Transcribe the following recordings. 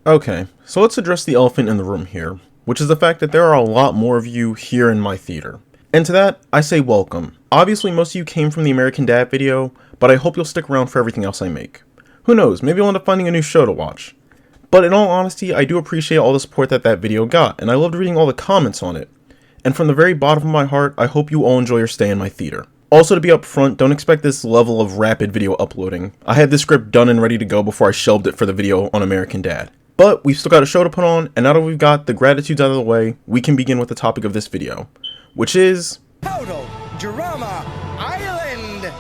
Okay, so let's address the elephant in the room here, which is the fact that there are a lot more of you here in my theater. And to that, I say welcome. Obviously, most of you came from the American Dad video, but I hope you'll stick around for everything else I make. Who knows, maybe I'll end up finding a new show to watch. But in all honesty, I do appreciate all the support that video got, and I loved reading all the comments on it. And from the very bottom of my heart, I hope you all enjoy your stay in my theater. Also, to be upfront, don't expect this level of rapid video uploading. I had this script done and ready to go before I shelved it for the video on American Dad. But we've still got a show to put on, and now that we've got the gratitudes out of the way, we can begin with the topic of this video, which is Total Drama Island!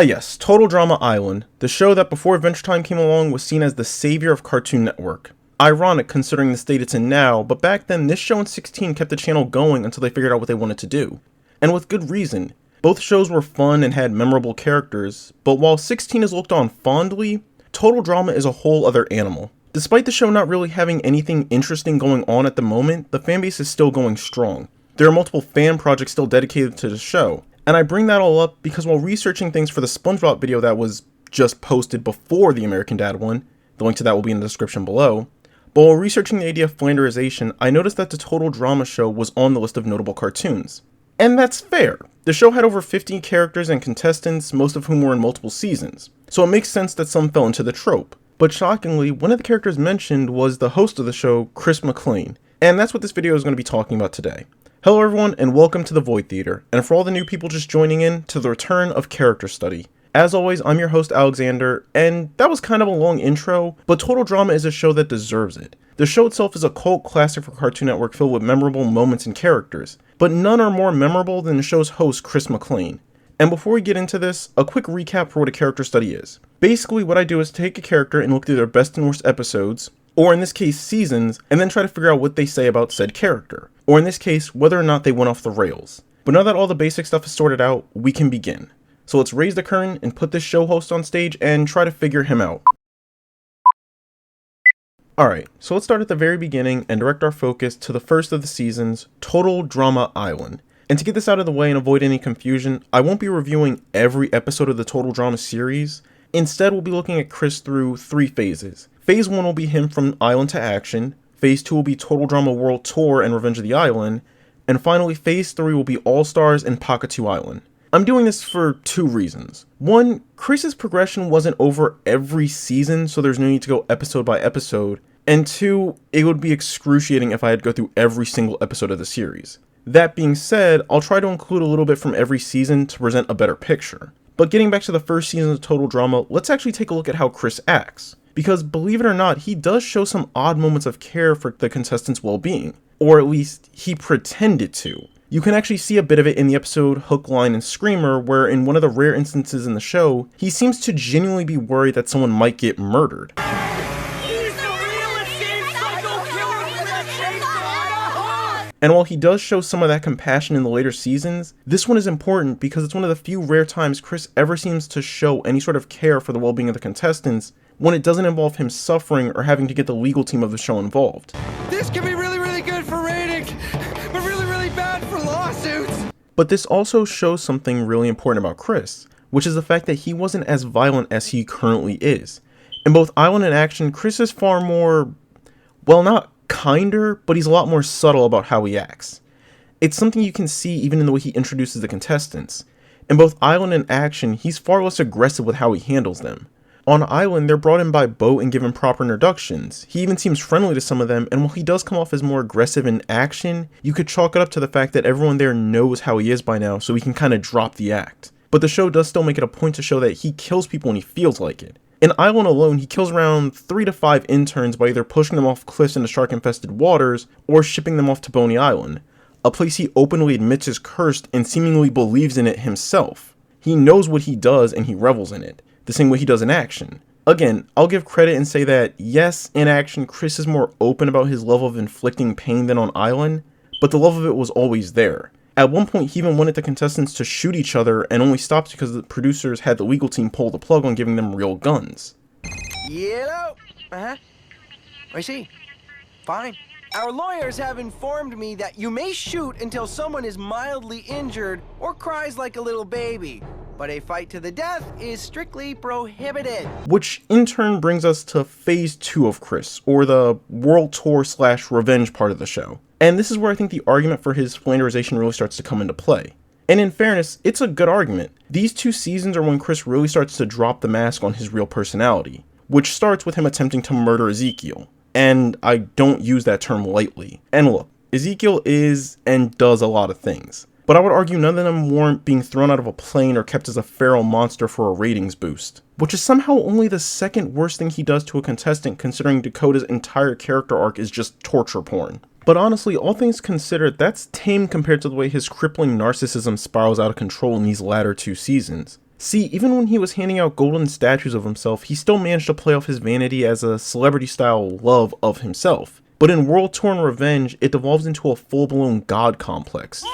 Yes, Total Drama Island, the show that before Adventure Time came along was seen as the savior of Cartoon Network. Ironic considering the state it's in now, but back then this show and 16 kept the channel going until they figured out what they wanted to do. And with good reason. Both shows were fun and had memorable characters, but while 16 is looked on fondly, Total Drama is a whole other animal. Despite the show not really having anything interesting going on at the moment, the fanbase is still going strong. There are multiple fan projects still dedicated to the show, and I bring that all up because while researching things for the SpongeBob video that was just posted before the American Dad one, the link to that will be in the description below, but while researching the idea of flanderization, I noticed that the Total Drama show was on the list of notable cartoons. And that's fair. The show had over 50 characters and contestants, most of whom were in multiple seasons, so it makes sense that some fell into the trope. But shockingly, one of the characters mentioned was the host of the show, Chris McLean, and that's what this video is going to be talking about today. Hello everyone, and welcome to the Void Theater, and for all the new people just joining in, to the return of character study. As always, I'm your host Alexander, and that was kind of a long intro, but Total Drama is a show that deserves it. The show itself is a cult classic for Cartoon Network filled with memorable moments and characters, but none are more memorable than the show's host, Chris McLean. And before we get into this, a quick recap for what a character study is. Basically, what I do is take a character and look through their best and worst episodes, or in this case, seasons, and then try to figure out what they say about said character, or in this case, whether or not they went off the rails. But now that all the basic stuff is sorted out, we can begin. So let's raise the curtain and put this show host on stage and try to figure him out. Alright, so let's start at the very beginning and direct our focus to the first of the seasons, Total Drama Island. And to get this out of the way and avoid any confusion, I won't be reviewing every episode of the Total Drama series. Instead, we'll be looking at Chris through 3 phases. Phase 1 will be him from Island to Action, Phase 2 will be Total Drama World Tour and Revenge of the Island, and finally Phase 3 will be All Stars and Pakatu Island. I'm doing this for 2 reasons. 1, Chris's progression wasn't over every season, so there's no need to go episode by episode, and 2, it would be excruciating if I had to go through every single episode of the series. That being said, I'll try to include a little bit from every season to present a better picture. But getting back to the first season of Total Drama, let's actually take a look at how Chris acts. Because believe it or not, he does show some odd moments of care for the contestants' well-being. Or at least, he pretended to. You can actually see a bit of it in the episode Hook, Line, and Screamer, where in one of the rare instances in the show, he seems to genuinely be worried that someone might get murdered. And while he does show some of that compassion in the later seasons, this one is important because it's one of the few rare times Chris ever seems to show any sort of care for the well-being of the contestants when it doesn't involve him suffering or having to get the legal team of the show involved. This can be really good for ratings, but really bad for lawsuits! But this also shows something really important about Chris, which is the fact that he wasn't as violent as he currently is. In both Island and Action, Chris is far more, well, not kinder, but he's a lot more subtle about how he acts. It's something you can see even in the way he introduces the contestants. In both Island and Action, he's far less aggressive with how he handles them. On Island, they're brought in by boat and given proper introductions. He even seems friendly to some of them, and while he does come off as more aggressive in Action, you could chalk it up to the fact that everyone there knows how he is by now, so he can kind of drop the act. But the show does still make it a point to show that he kills people when he feels like it. In Island alone, he kills around 3 to 5 interns by either pushing them off cliffs into shark-infested waters or shipping them off to Boney Island, a place he openly admits is cursed and seemingly believes in it himself. He knows what he does and he revels in it, the same way he does in Action. Again, I'll give credit and say that, yes, in Action, Chris is more open about his level of inflicting pain than on Island, but the love of it was always there. At one point, he even wanted the contestants to shoot each other and only stopped because the producers had the legal team pull the plug on giving them real guns. Yellow. I see. Fine. Our lawyers have informed me that you may shoot until someone is mildly injured or cries like a little baby. but a fight to the death is strictly prohibited. Which in turn brings us to phase 2 of Chris, or the World Tour / Revenge part of the show. And this is where I think the argument for his flanderization really starts to come into play. And in fairness, it's a good argument. These 2 seasons are when Chris really starts to drop the mask on his real personality, which starts with him attempting to murder Ezekiel. And I don't use that term lightly. And look, Ezekiel is and does a lot of things, but I would argue none of them warrant being thrown out of a plane or kept as a feral monster for a ratings boost, which is somehow only the second worst thing he does to a contestant, considering Dakota's entire character arc is just torture porn. But honestly, all things considered, that's tame compared to the way his crippling narcissism spirals out of control in these latter 2 seasons. See, even when he was handing out golden statues of himself, he still managed to play off his vanity as a celebrity-style love of himself. But in World Tour and Revenge, it devolves into a full-blown god complex.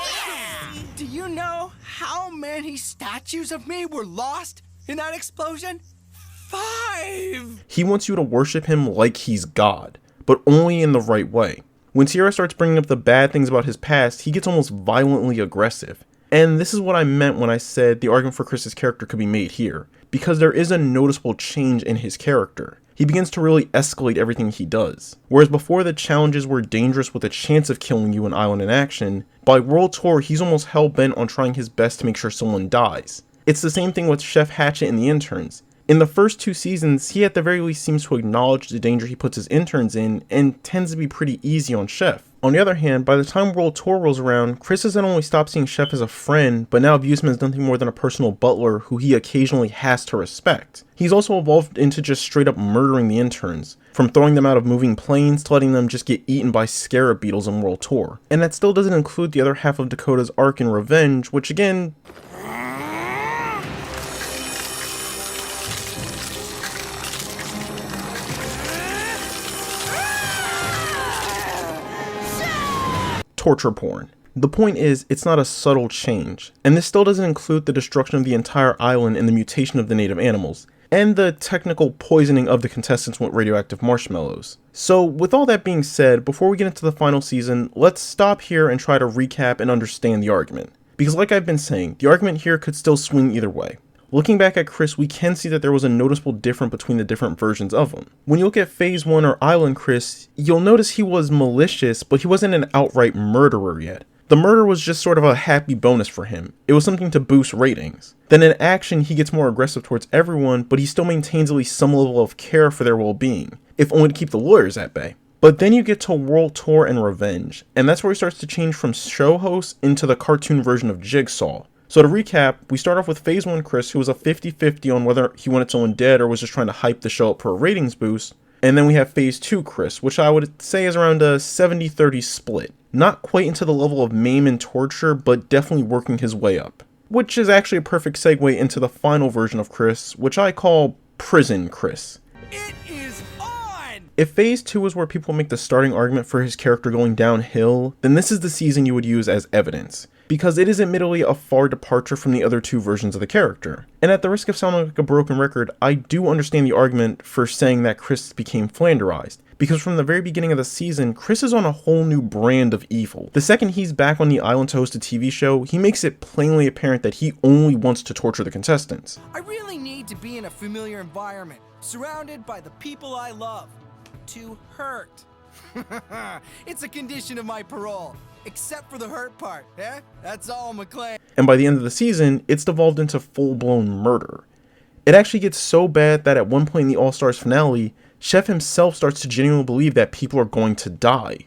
Do you know how many statues of me were lost in that explosion? 5! He wants you to worship him like he's God, but only in the right way. When Sierra starts bringing up the bad things about his past, he gets almost violently aggressive. And this is what I meant when I said the argument for Chris's character could be made here, because there is a noticeable change in his character. He begins to really escalate everything he does. Whereas before the challenges were dangerous with a chance of killing you in Island in Action, by World Tour he's almost hell-bent on trying his best to make sure someone dies. It's the same thing with Chef Hatchet and the interns. In the first 2 seasons, he at the very least seems to acknowledge the danger he puts his interns in and tends to be pretty easy on Chef. On the other hand, by the time World Tour rolls around, Chris has not only stopped seeing Chef as a friend, but now views him as nothing more than a personal butler who he occasionally has to respect. He's also evolved into just straight up murdering the interns, from throwing them out of moving planes to letting them just get eaten by scarab beetles in World Tour. And that still doesn't include the other half of Dakota's arc in Revenge, which again, torture porn. The point is, it's not a subtle change, and this still doesn't include the destruction of the entire island and the mutation of the native animals, and the technical poisoning of the contestants with radioactive marshmallows. So with all that being said, before we get into the final season, let's stop here and try to recap and understand the argument. Because like I've been saying, the argument here could still swing either way. Looking back at Chris, we can see that there was a noticeable difference between the different versions of him. When you look at Phase 1 or Island Chris, you'll notice he was malicious, but he wasn't an outright murderer yet. The murder was just sort of a happy bonus for him. It was something to boost ratings. Then in Action, he gets more aggressive towards everyone, but he still maintains at least some level of care for their well-being, if only to keep the lawyers at bay. But then you get to World Tour and Revenge, and that's where he starts to change from show host into the cartoon version of Jigsaw. So to recap, we start off with Phase 1 Chris, who was a 50-50 on whether he wanted someone dead or was just trying to hype the show up for a ratings boost. And then we have Phase 2 Chris, which I would say is around a 70-30 split. Not quite into the level of maim and torture, but definitely working his way up. Which is actually a perfect segue into the final version of Chris, which I call Prison Chris. It is on! If Phase 2 is where people make the starting argument for his character going downhill, then this is the season you would use as evidence, because it is admittedly a far departure from the other 2 versions of the character. And at the risk of sounding like a broken record, I do understand the argument for saying that Chris became flanderized, because from the very beginning of the season, Chris is on a whole new brand of evil. The second he's back on the island to host a TV show, he makes it plainly apparent that he only wants to torture the contestants. I really need to be in a familiar environment, surrounded by the people I love. To hurt. It's a condition of my parole. Except for the hurt part, eh? That's all, McLean. And by the end of the season, it's devolved into full-blown murder. It actually gets so bad that at one point in the All-Stars finale, Chef himself starts to genuinely believe that people are going to die.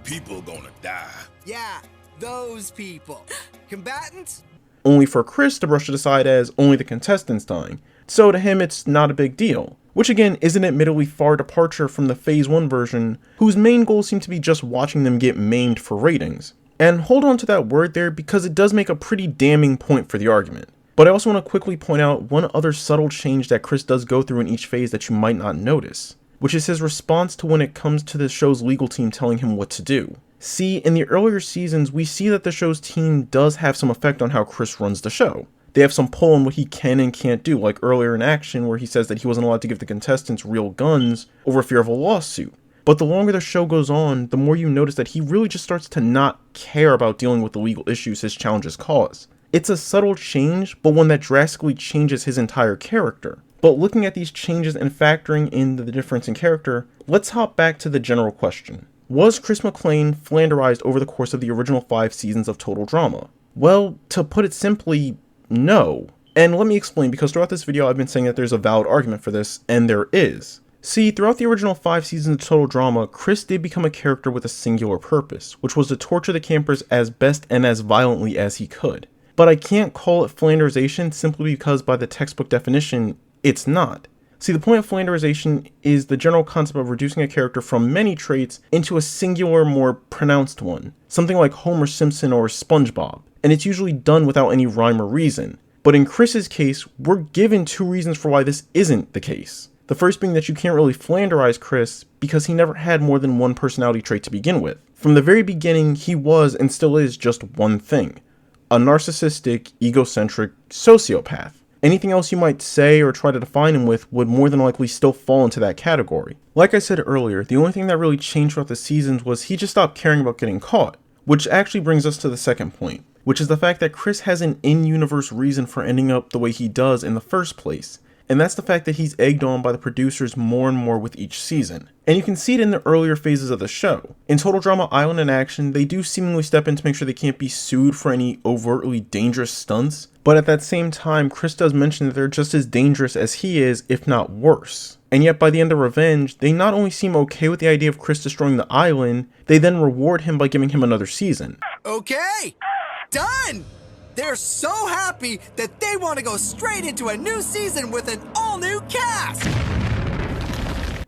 People gonna die. Yeah, those people. Combatants? Only for Chris to brush it aside as only the contestants dying. So to him, it's not a big deal. Which again is an admittedly far departure from the Phase 1 version, whose main goal seemed to be just watching them get maimed for ratings. And hold on to that word there, because it does make a pretty damning point for the argument. But I also want to quickly point out one other subtle change that Chris does go through in each phase that you might not notice, which is his response to when it comes to the show's legal team telling him what to do. See, in the earlier seasons, we see that the show's team does have some effect on how Chris runs the show. They have some pull on what he can and can't do, like earlier in Action where he says that he wasn't allowed to give the contestants real guns over fear of a lawsuit. But the longer the show goes on, the more you notice that he really just starts to not care about dealing with the legal issues his challenges cause. It's a subtle change, but one that drastically changes his entire character. But looking at these changes and factoring in the difference in character, let's hop back to the general question. Was Chris McLean flanderized over the course of the original 5 seasons of Total Drama? Well, to put it simply, no. And let me explain, because throughout this video I've been saying that there's a valid argument for this, and there is. See, throughout the original 5 seasons of Total Drama, Chris did become a character with a singular purpose, which was to torture the campers as best and as violently as he could. But I can't call it flanderization simply because by the textbook definition, it's not. See, the point of flanderization is the general concept of reducing a character from many traits into a singular, more pronounced one. Something like Homer Simpson or SpongeBob. And it's usually done without any rhyme or reason. But in Chris's case, we're given 2 reasons for why this isn't the case. The first being that you can't really flanderize Chris because he never had more than one personality trait to begin with. From the very beginning, he was and still is just one thing. A narcissistic, egocentric sociopath. Anything else you might say or try to define him with would more than likely still fall into that category. Like I said earlier, the only thing that really changed throughout the seasons was he just stopped caring about getting caught. Which actually brings us to the second point, which is the fact that Chris has an in-universe reason for ending up the way he does in the first place. And that's the fact that he's egged on by the producers more and more with each season. And you can see it in the earlier phases of the show. In Total Drama Island in Action, they do seemingly step in to make sure they can't be sued for any overtly dangerous stunts. But at that same time, Chris does mention that they're just as dangerous as he is, if not worse. And yet by the end of Revenge, they not only seem okay with the idea of Chris destroying the island, they then reward him by giving him another season. Okay, done! They're so happy that they want to go straight into a new season with an all-new cast!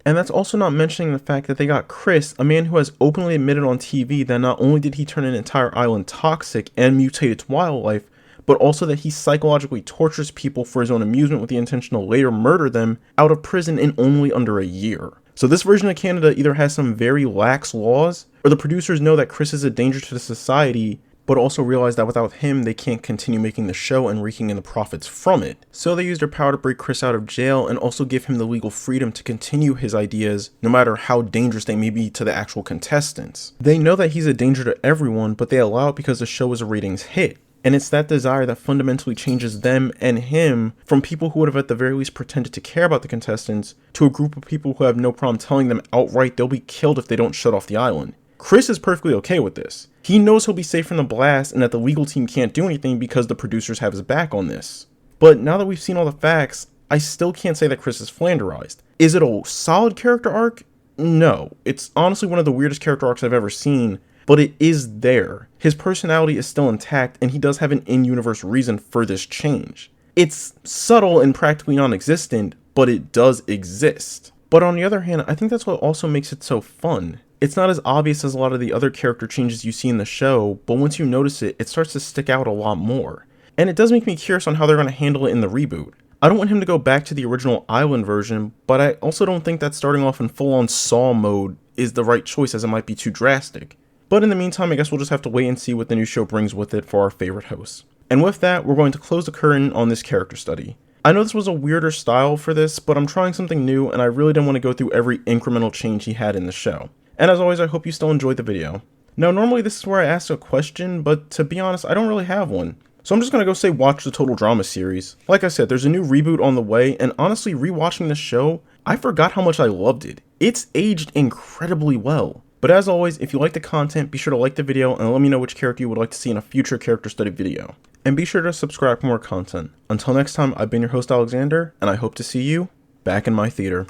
And that's also not mentioning the fact that they got Chris, a man who has openly admitted on TV that not only did he turn an entire island toxic and mutate its wildlife, but also that he psychologically tortures people for his own amusement with the intention to later murder them out of prison in only under a year. So this version of Canada either has some very lax laws, or the producers know that Chris is a danger to the society, but also realize that without him, they can't continue making the show and raking in the profits from it. So they use their power to break Chris out of jail and also give him the legal freedom to continue his ideas, no matter how dangerous they may be to the actual contestants. They know that he's a danger to everyone, but they allow it because the show is a ratings hit. And it's that desire that fundamentally changes them and him from people who would have at the very least pretended to care about the contestants to a group of people who have no problem telling them outright they'll be killed if they don't shut off the island. Chris is perfectly okay with this. He knows he'll be safe from the blast and that the legal team can't do anything because the producers have his back on this. But now that we've seen all the facts, I still can't say that Chris is flanderized. Is it a solid character arc? No. It's honestly one of the weirdest character arcs I've ever seen, but it is there. His personality is still intact and he does have an in-universe reason for this change. It's subtle and practically non-existent, but it does exist. But on the other hand, I think that's what also makes it so fun. It's not as obvious as a lot of the other character changes you see in the show, but once you notice it, it starts to stick out a lot more. And it does make me curious on how they're going to handle it in the reboot. I don't want him to go back to the original Island version, but I also don't think that starting off in full-on Saw mode is the right choice, as it might be too drastic. But in the meantime, I guess we'll just have to wait and see what the new show brings with it for our favorite hosts. And with that, we're going to close the curtain on this character study. I know this was a weirder style for this, but I'm trying something new and I really didn't want to go through every incremental change he had in the show. And as always, I hope you still enjoyed the video. Now, normally this is where I ask a question, but to be honest, I don't really have one. So I'm just going to go say watch the Total Drama series. Like I said, there's a new reboot on the way, and honestly, rewatching this show, I forgot how much I loved it. It's aged incredibly well. But as always, if you like the content, be sure to like the video and let me know which character you would like to see in a future character study video. And be sure to subscribe for more content. Until next time, I've been your host Alexander, and I hope to see you back in my theater.